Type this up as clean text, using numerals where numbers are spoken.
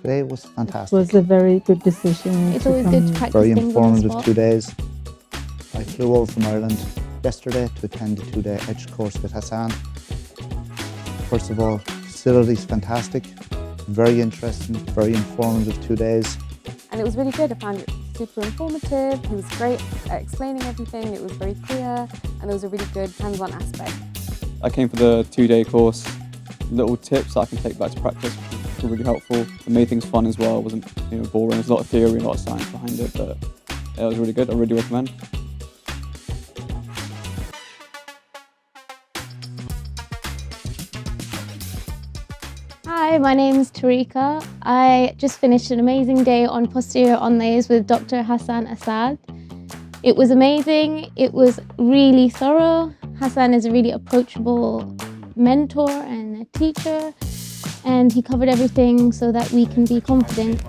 Today was fantastic. It was a very good decision. It's always good to practice Very things on the informative spot. 2 days. I flew over from Ireland yesterday to attend the 2-day ETCH course with Hassan. First of all, facility's fantastic, very interesting, very informative 2 days. And it was really good. I found it super informative. He was great at explaining everything. It was very clear, and there was a really good hands-on aspect. I came for the 2-day course. Little tips that I can take back to practice were really helpful. It made things fun as well. It wasn't boring. There's a lot of theory and a lot of science behind it, but yeah, it was really good. I really recommend. Hi, my name's Tarika. I just finished an amazing day on Posterior Onlays with Dr. Hassan Asad. It was amazing. It was really thorough. Hassan is a really approachable mentor and a teacher, and he covered everything so that we can be confident